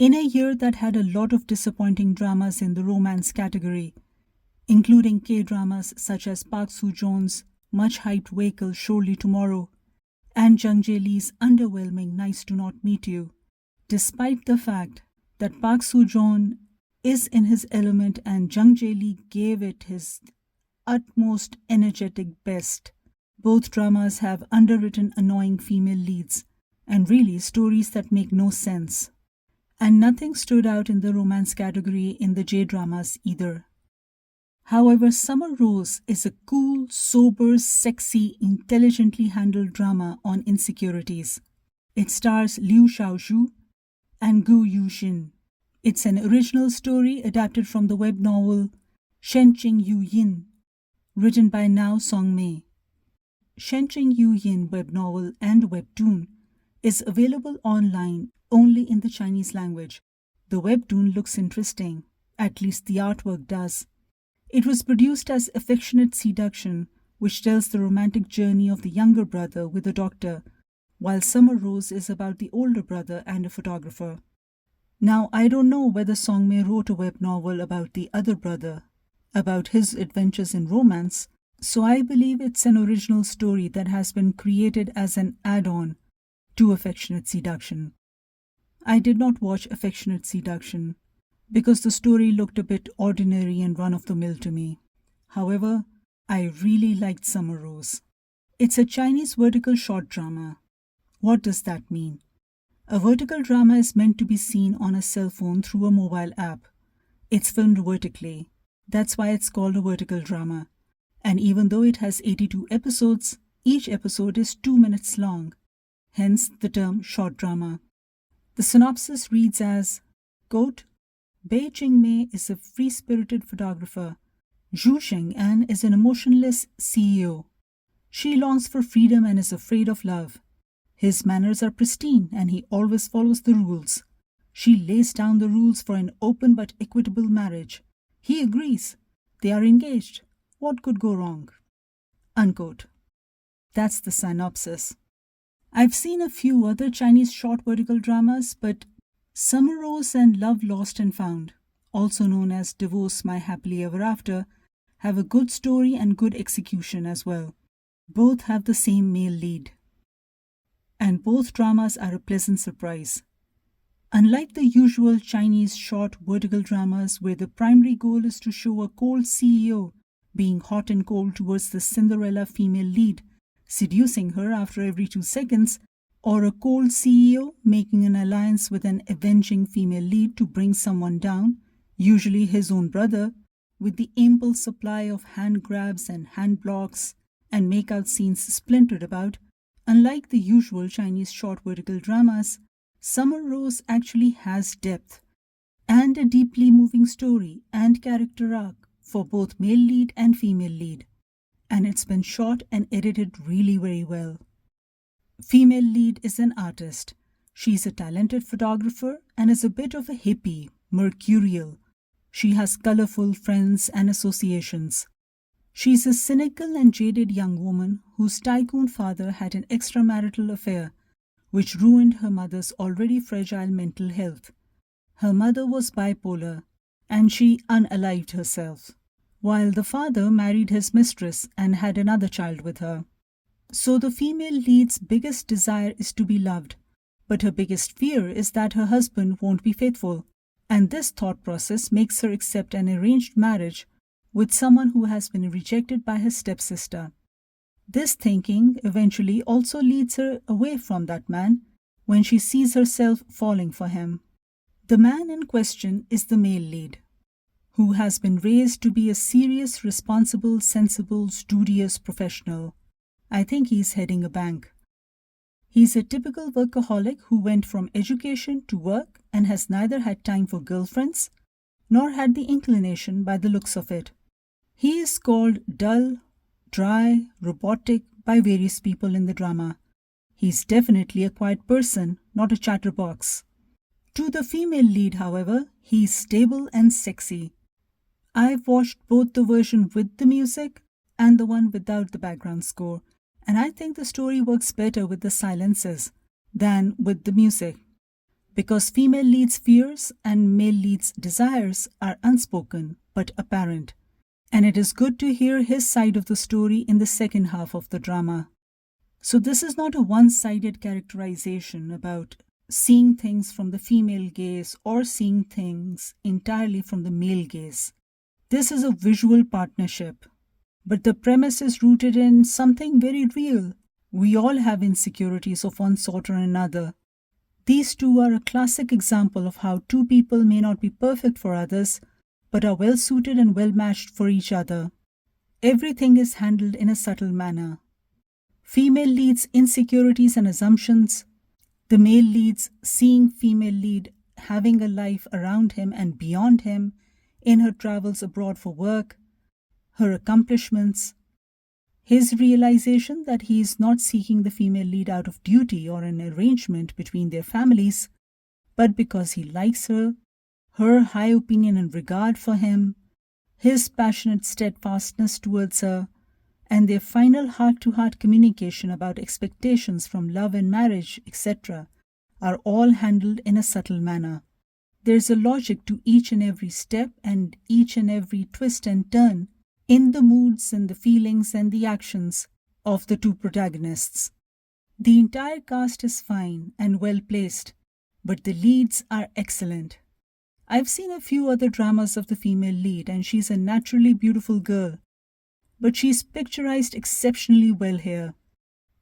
In a year that had a lot of disappointing dramas in the romance category, including K-dramas such as Park Soo-joon's much-hyped vehicle Surely Tomorrow and Jung Jae-lee's underwhelming Nice to Not Meet You, despite the fact that Park Soo-joon is in his element and Jung Jae-lee gave it his utmost energetic best, both dramas have underwritten annoying female leads and really stories that make no sense. And nothing stood out in the romance category in the J-dramas either. However, Summer Rose is a cool, sober, sexy, intelligently handled drama on insecurities. It stars Liu Xiaozhu and Gu Yushin. It's an original story adapted from the web novel Shenqing Yu Yin, written by Now Song-mei. Shenqing Yu Yin web novel and webtoon is available online only in the Chinese language. The webtoon looks interesting, at least the artwork does. It was produced as Affectionate Seduction, which tells the romantic journey of the younger brother with a doctor, while Summer Rose is about the older brother and a photographer. Now, I don't know whether Song-mei wrote a web novel about the other brother, about his adventures in romance, so I believe it's an original story that has been created as an add-on to Affectionate Seduction. I did not watch Affectionate Seduction because the story looked a bit ordinary and run-of-the-mill to me. However, I really liked Summer Rose. It's a Chinese vertical short drama. What does that mean? A vertical drama is meant to be seen on a cell phone through a mobile app. It's filmed vertically. That's why it's called a vertical drama. And even though it has 82 episodes, each episode is 2 minutes long. Hence the term short drama. The synopsis reads as, quote, Bei Jingmei is a free-spirited photographer. Zhu Sheng'an is an emotionless CEO. She longs for freedom and is afraid of love. His manners are pristine and he always follows the rules. She lays down the rules for an open but equitable marriage. He agrees. They are engaged. What could go wrong? Unquote. That's the synopsis. I've seen a few other Chinese short vertical dramas, but Summer Rose and Love Lost and Found, also known as Divorce My Happily Ever After, have a good story and good execution as well. Both have the same male lead. And both dramas are a pleasant surprise. Unlike the usual Chinese short vertical dramas where the primary goal is to show a cold CEO being hot and cold towards the Cinderella female lead, seducing her after every 2 seconds, or a cold CEO making an alliance with an avenging female lead to bring someone down, usually his own brother, with the ample supply of hand grabs and hand blocks and make-out scenes splintered about, unlike the usual Chinese short vertical dramas, Summer Rose actually has depth and a deeply moving story and character arc for both male lead and female lead. And it's been shot and edited really very well. Female lead is an artist. She's a talented photographer and is a bit of a hippie, mercurial. She has colorful friends and associations. She's a cynical and jaded young woman whose tycoon father had an extramarital affair, which ruined her mother's already fragile mental health. Her mother was bipolar, and she unalived herself, while the father married his mistress and had another child with her. So the female lead's biggest desire is to be loved, but her biggest fear is that her husband won't be faithful, and this thought process makes her accept an arranged marriage with someone who has been rejected by his stepsister. This thinking eventually also leads her away from that man when she sees herself falling for him. The man in question is the male lead, who has been raised to be a serious, responsible, sensible, studious professional. I think he's heading a bank. He's a typical workaholic who went from education to work and has neither had time for girlfriends nor had the inclination by the looks of it. He is called dull, dry, robotic by various people in the drama. He's definitely a quiet person, not a chatterbox. To the female lead, however, he's stable and sexy. I've watched both the version with the music and the one without the background score, and I think the story works better with the silences than with the music. because female lead's fears and male lead's desires are unspoken but apparent, and it is good to hear his side of the story in the second half of the drama. So this is not a one-sided characterization about seeing things from the female gaze or seeing things entirely from the male gaze. This is a visual partnership, but the premise is rooted in something very real. We all have insecurities of one sort or another. These two are a classic example of how two people may not be perfect for others, but are well suited and well matched for each other. Everything is handled in a subtle manner. Female lead's insecurities and assumptions, the male lead's seeing female lead having a life around him and beyond him in her travels abroad for work, her accomplishments, his realization that he is not seeking the female lead out of duty or an arrangement between their families, but because he likes her, her high opinion and regard for him, his passionate steadfastness towards her, and their final heart-to-heart communication about expectations from love and marriage, etc., are all handled in a subtle manner. There is a logic to each and every step and each and every twist and turn in the moods and the feelings and the actions of the two protagonists. The entire cast is fine and well placed, but the leads are excellent. I've seen a few other dramas of the female lead and she's a naturally beautiful girl, but she's picturized exceptionally well here.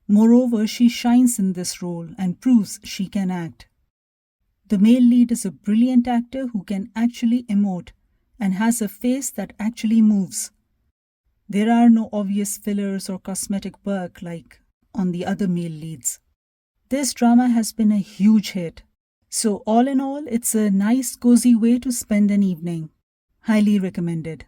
Moreover, she shines in this role and proves she can act. The male lead is a brilliant actor who can actually emote and has a face that actually moves. There are no obvious fillers or cosmetic work like on the other male leads. This drama has been a huge hit. So all in all, it's a nice cozy way to spend an evening. Highly recommended.